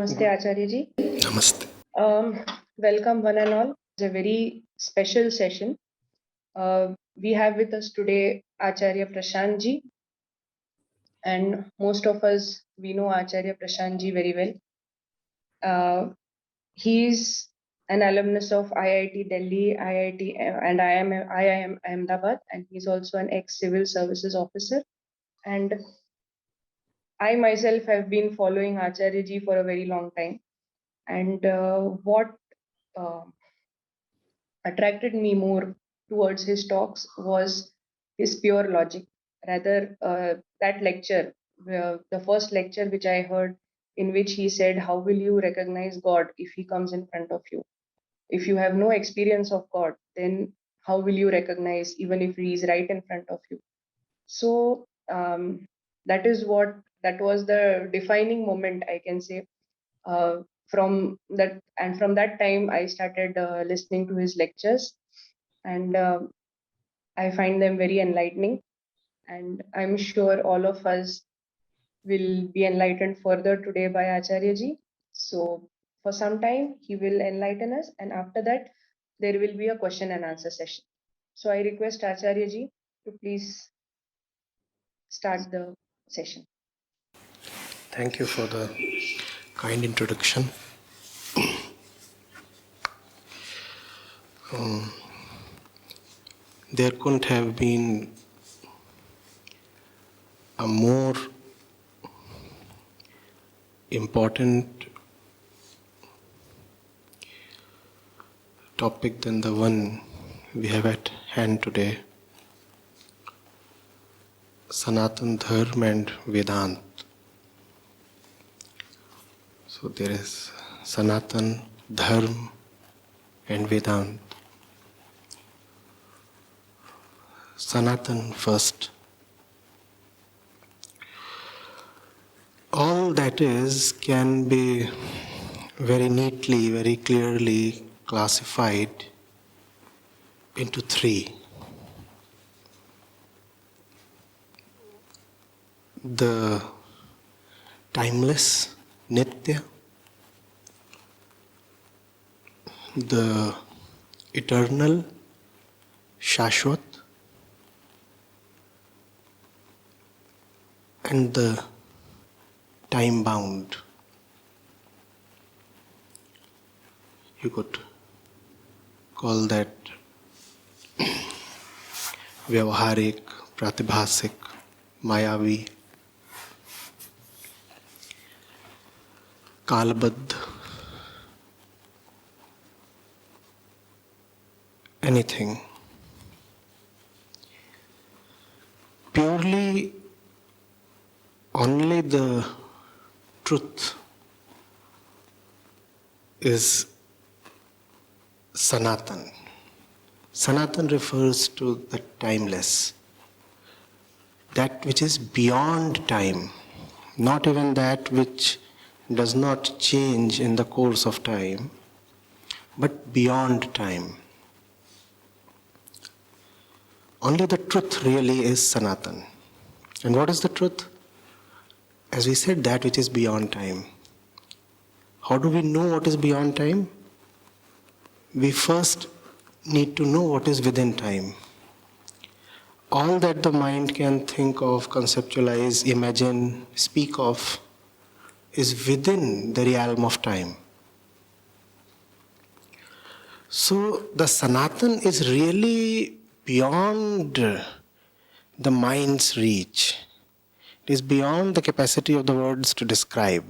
Namaste, Acharya ji. Namaste. Welcome, one and all. It's a very special session. We have with us today Acharya Prashant ji, and most of us we know Acharya Prashant ji very well. He is an alumnus of IIT Delhi, IIT, and IIM Ahmedabad, and he's also an ex-civil services officer. And I myself have been following Acharya ji for a very long time. And what uh, attracted me more towards his talks was his pure logic. Rather, that lecture, the first lecture which I heard, in which he said, how will you recognize God if he comes in front of you? If you have no experience of God, then how will you recognize even if he is right in front of you? So that is what, that was the defining moment, I can say. From that time, I started listening to his lectures, and I find them very enlightening. And I'm sure all of us will be enlightened further today by Acharya ji. So for some time, he will enlighten us, and after that, there will be a question and answer session. So I request Acharya ji to please start the session. Thank you for the kind introduction. There couldn't have been a more important topic than the one we have at hand today. Sanatan Dharma and Vedanta. So there is Sanatan Dharma and Vedanta. Sanatan first. All that is can be very neatly, very clearly classified into three. The timeless, Nitya, the eternal, Shashwat, and the time-bound. You could call that Vyavaharik, Pratibhasik, Mayavi, Kalabadh, anything. Purely only the truth is Sanatan. Sanatan refers to the timeless, that which is beyond time, not even that which does not change in the course of time, but beyond time. Only the truth really is Sanatan. And what is the truth? As we said, that which is beyond time. How do we know what is beyond time? We first need to know what is within time. All that the mind can think of, conceptualize, imagine, speak of, is within the realm of time. So the Sanatan is really beyond the mind's reach. It is beyond the capacity of the words to describe.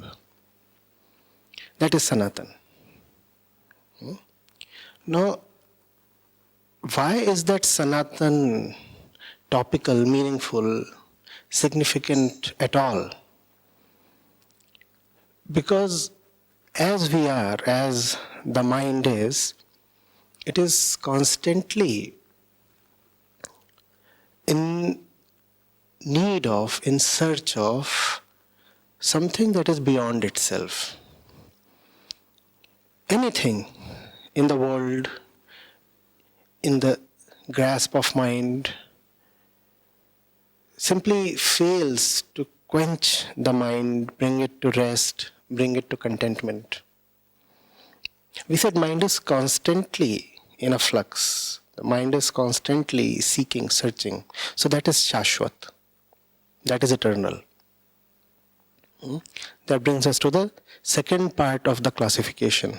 That is Sanatan. Now, why is that Sanatan topical, meaningful, significant at all? Because as we are, as the mind is, it is constantly in need of, in search of something that is beyond itself. Anything in the world, in the grasp of mind, simply fails to quench the mind, bring it to rest, bring it to contentment. We said mind is constantly in a flux. The mind is constantly seeking, searching. So that is Shashwat. That is eternal. That brings us to the second part of the classification.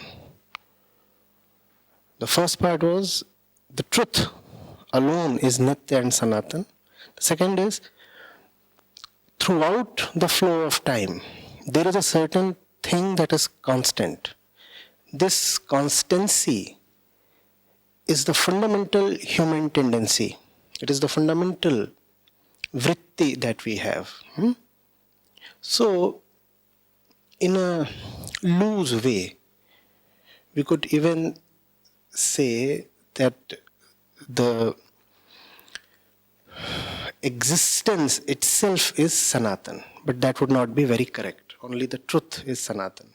The first part was the truth alone is Nitya and Sanatan. The second is throughout the flow of time, there is a certain thing that is constant. This constancy is the fundamental human tendency. It is the fundamental vritti that we have. So, in a loose way, we could even say that the existence itself is Sanatan, but that would not be very correct. Only the truth is Sanatan.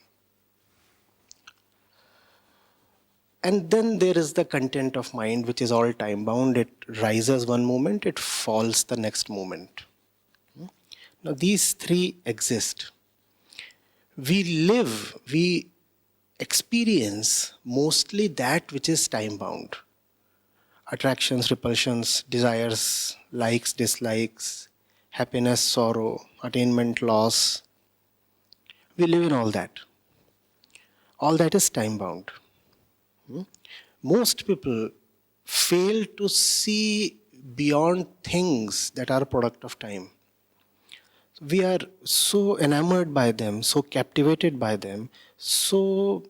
And then there is the content of mind, which is all time bound. It rises one moment, it falls the next moment. Now these three exist. We experience mostly that which is time bound. Attractions, repulsions, desires, likes, dislikes, happiness, sorrow, attainment, loss. We live in all that. All that is time bound. Most people fail to see beyond things that are a product of time. We are so enamored by them, so captivated by them, so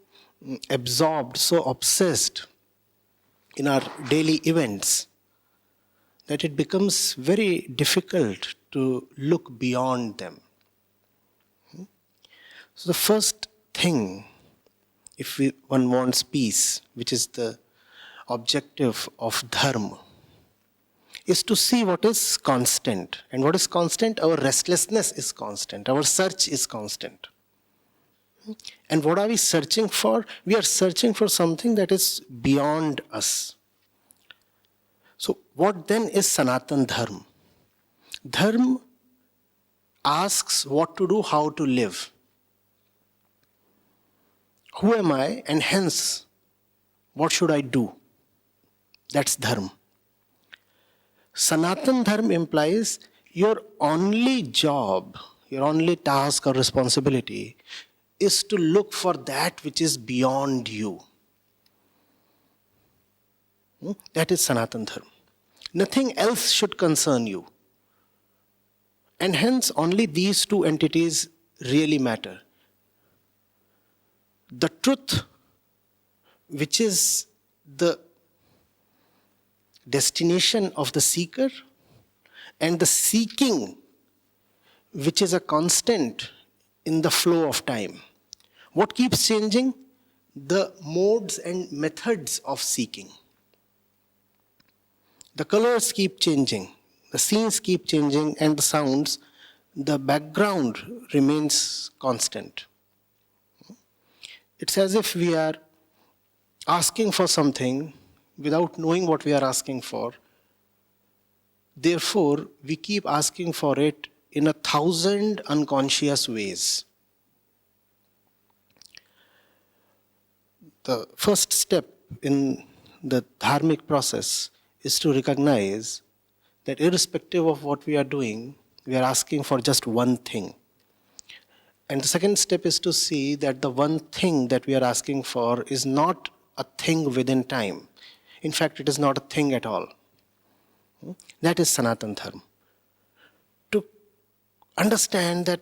absorbed, so obsessed in our daily events that it becomes very difficult to look beyond them. So the first thing, if one wants peace, which is the objective of dharma, is to see what is constant. And what is constant? Our restlessness is constant. Our search is constant. And what are we searching for? We are searching for something that is beyond us. So what then is Sanatan Dharma? Dharma asks what to do, how to live. Who am I? And hence, what should I do? That's Dharma. Sanatan Dharma implies your only job, your only task or responsibility is to look for that which is beyond you. That is Sanatan Dharma. Nothing else should concern you. And hence only these two entities really matter. The truth, which is the destination of the seeker, and the seeking, which is a constant in the flow of time. What keeps changing? The modes and methods of seeking. The colors keep changing, the scenes keep changing, and the sounds, the background remains constant. It's as if we are asking for something without knowing what we are asking for. Therefore, we keep asking for it in 1,000 unconscious ways. The first step in the dharmic process is to recognize that irrespective of what we are doing, we are asking for just one thing. And the second step is to see that the one thing that we are asking for is not a thing within time. In fact, it is not a thing at all. That is Sanatan Dharma. To understand that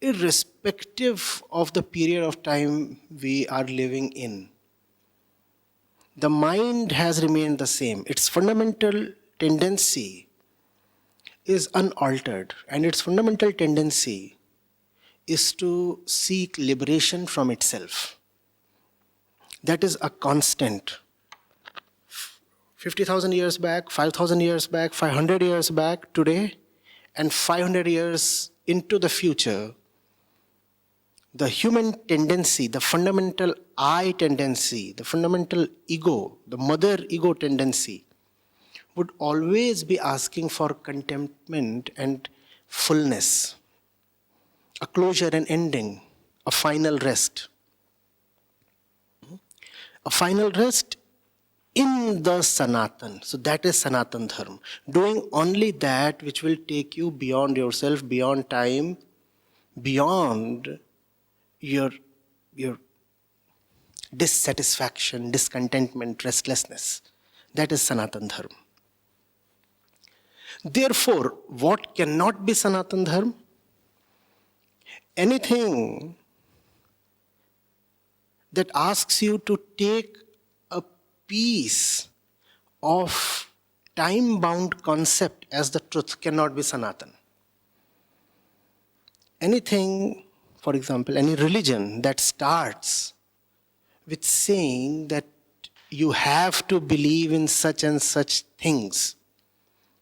irrespective of the period of time we are living in, the mind has remained the same. Its fundamental tendency is unaltered, and its fundamental tendency is to seek liberation from itself. That is a constant. 50,000 years back, 5,000 years back, 500 years back, today, and 500 years into the future, the human tendency, the fundamental I tendency, the fundamental ego, the mother ego tendency, would always be asking for contentment and fullness, a closure and ending, a final rest. A final rest in the Sanatan. So that is Sanatan Dharma. Doing only that which will take you beyond yourself, beyond time, beyond your dissatisfaction, discontentment, restlessness. That is Sanatan Dharma. Therefore, what cannot be Sanatan Dharma? Anything that asks you to take a piece of time-bound concept as the truth cannot be Sanatan. Anything, for example, any religion that starts with saying that you have to believe in such and such things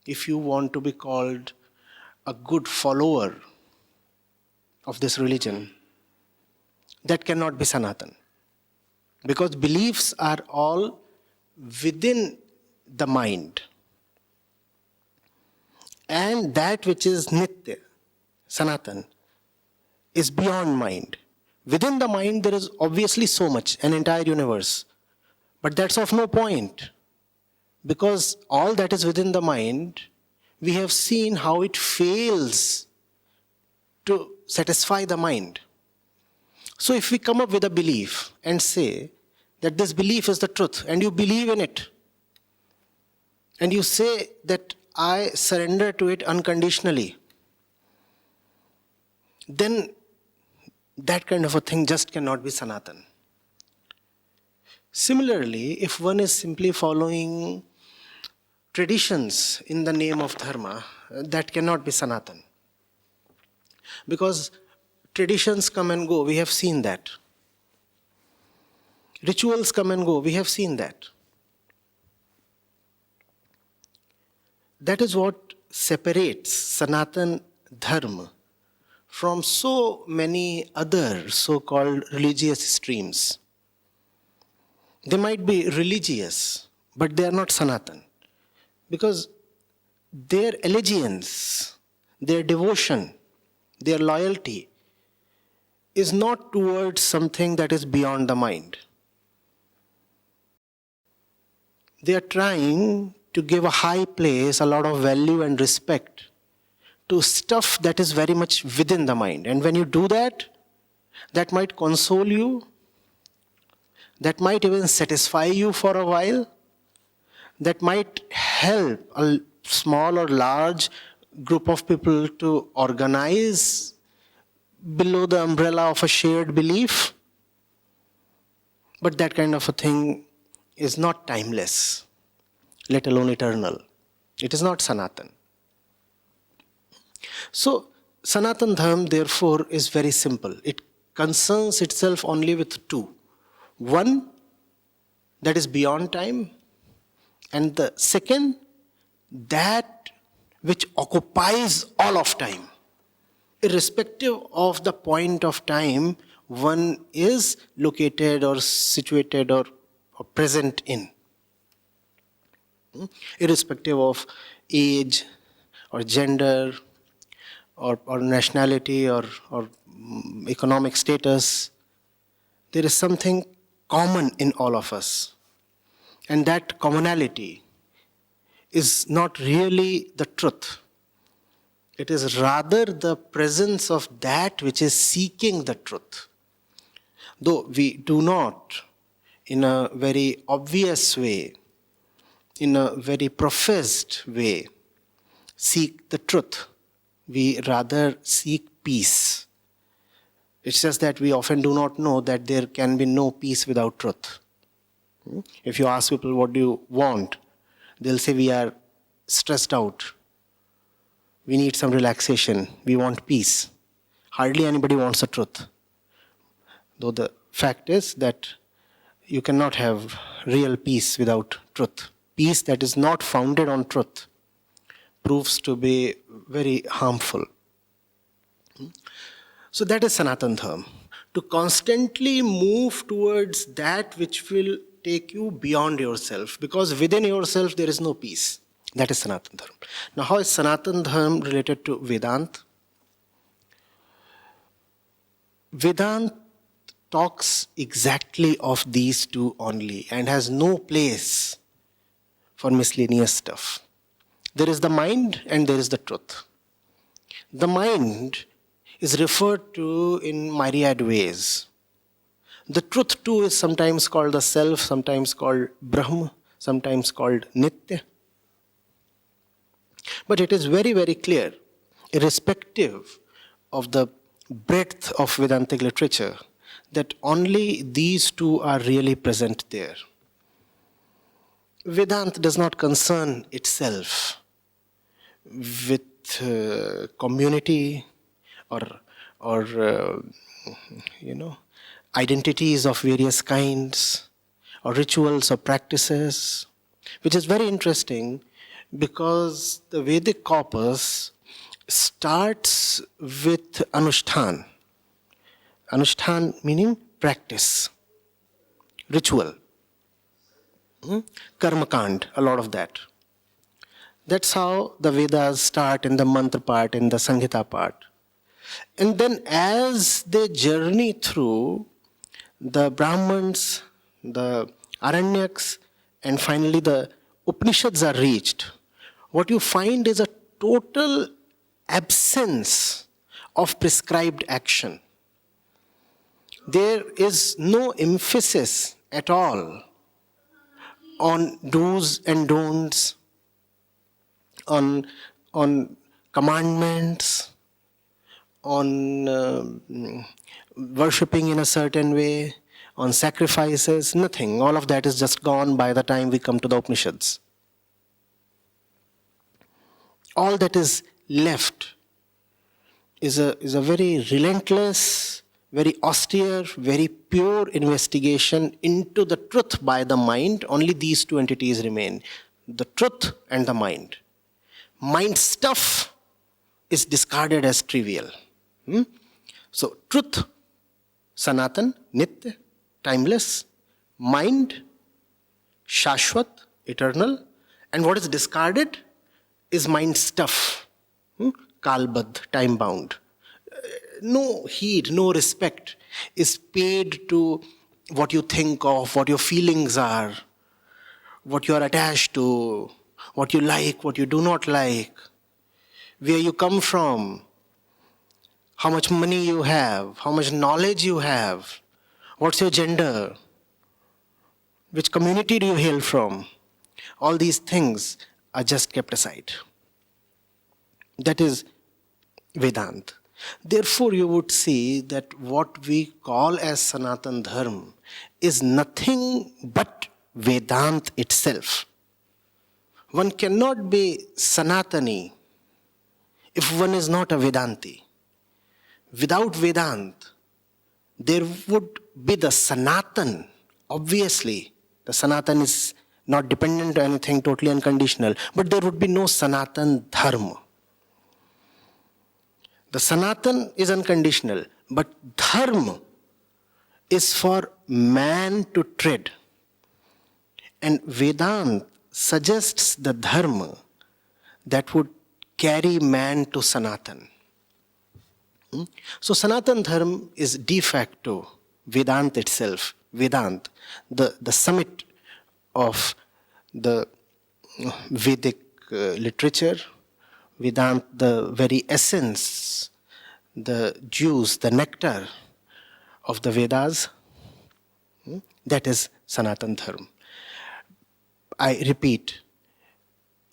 if you want to be called a good follower of this religion, that cannot be Sanatan. Because beliefs are all within the mind. And that which is Nitya, Sanatan, is beyond mind. Within the mind there is obviously so much, an entire universe. But that's of no point. Because all that is within the mind, we have seen how it fails to satisfy the mind. So if we come up with a belief and say that this belief is the truth, and you believe in it, and you say that I surrender to it unconditionally, then that kind of a thing just cannot be Sanatan. Similarly, if one is simply following traditions in the name of dharma, that cannot be Sanatan. Because traditions come and go, we have seen that. Rituals come and go, we have seen that. That is what separates Sanatan Dharma from so many other so-called religious streams. They might be religious, but they are not Sanatan. Because their allegiance, their devotion, their loyalty is not towards something that is beyond the mind. They are trying to give a high place, a lot of value and respect to stuff that is very much within the mind. And when you do that, that might console you, that might even satisfy you for a while, that might help a small or large group of people to organize below the umbrella of a shared belief. But that kind of a thing is not timeless, let alone eternal. It is not Sanatan. So, Sanatan Dharma, therefore, is very simple. It concerns itself only with two. One, that is beyond time, and the second, that which occupies all of time. Irrespective of the point of time one is located or situated or present in. Irrespective of age or gender or nationality or economic status, there is something common in all of us. And that commonality is not really the truth. It is rather the presence of that which is seeking the truth. Though we do not, in a very obvious way, in a very professed way, seek the truth, we rather seek peace. It's just that we often do not know that there can be no peace without truth. If you ask people, what do you want? They'll say, we are stressed out. We need some relaxation. We want peace. Hardly anybody wants the truth. Though the fact is that you cannot have real peace without truth. Peace that is not founded on truth proves to be very harmful. So that is Sanatan Dharma. To constantly move towards that which will take you beyond yourself, because within yourself there is no peace. That is Sanatan Dharma. Now, how is Sanatan Dharma related to Vedanta? Vedanta talks exactly of these two only and has no place for miscellaneous stuff. There is the mind and there is the truth. The mind is referred to in myriad ways. The truth too is sometimes called the self, sometimes called Brahma, sometimes called Nitya. But it is very, very clear, irrespective of the breadth of Vedantic literature, that only these two are really present there. Vedanta does not concern itself with community or identities of various kinds or rituals or practices, which is very interesting because the Vedic corpus starts with Anushtan. Anushtan meaning practice, ritual, karma kand, a lot of that. That's how the Vedas start in the mantra part, in the Samhita part. And then as they journey through, the Brahmans, the Aranyaks, and finally the Upanishads are reached, what you find is a total absence of prescribed action. There is no emphasis at all on do's and don'ts, on commandments, on worshipping in a certain way, on sacrifices, nothing. All of that is just gone by the time we come to the Upanishads. All that is left is a very relentless, very austere, very pure investigation into the truth by the mind. Only these two entities remain, the truth and the mind. Mind stuff is discarded as trivial. So truth, Sanatan, Nitya, timeless. Mind, Shashwat, eternal. And what is discarded is mind stuff, Kalbadh, time-bound. No heed, no respect is paid to what you think of, what your feelings are, what you are attached to, what you like, what you do not like, where you come from, how much money you have, how much knowledge you have, what's your gender, which community do you hail from. All these things are just kept aside. That is Vedanta. Therefore, you would see that what we call as Sanatan Dharma is nothing but Vedanta itself. One cannot be Sanatani if one is not a Vedanti. Without Vedanta, there would be the Sanatan. Obviously, the Sanatan is not dependent on anything, totally unconditional, but there would be no Sanatan Dharma. The Sanatan is unconditional, but Dharma is for man to tread. And Vedanta suggests the Dharma that would carry man to Sanatan. So Sanatan Dharma is de facto Vedanta itself. Vedanta, the summit of the Vedic literature. Vedanta, the very essence, the juice, the nectar of the Vedas. That is Sanatan Dharma. I repeat,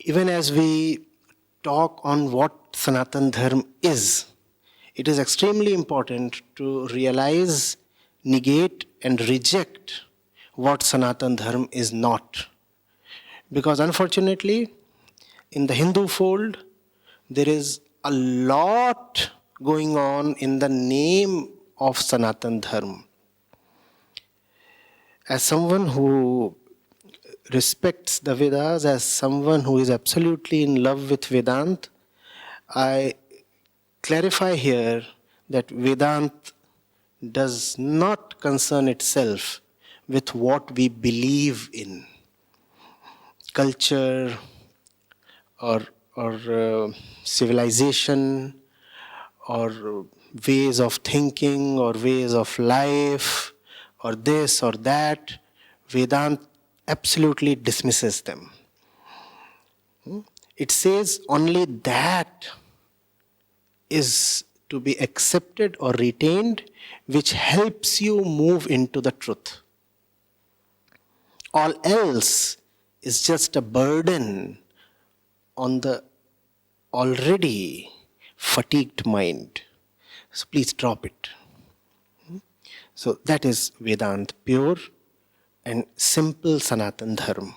even as we talk on what Sanatan Dharma is, it is extremely important to realize, negate, and reject what Sanatan Dharma is not. Because unfortunately, in the Hindu fold, there is a lot going on in the name of Sanatan Dharma. As someone who respects the Vedas, as someone who is absolutely in love with Vedanta, I clarify here that Vedanta does not concern itself with what we believe in. Culture or civilization or ways of thinking or ways of life or this or that, Vedanta absolutely dismisses them. It says only that is to be accepted or retained which helps you move into the truth. All else is just a burden on the already fatigued mind. So please drop it. So that is Vedanta, pure and simple Sanatan Dharma.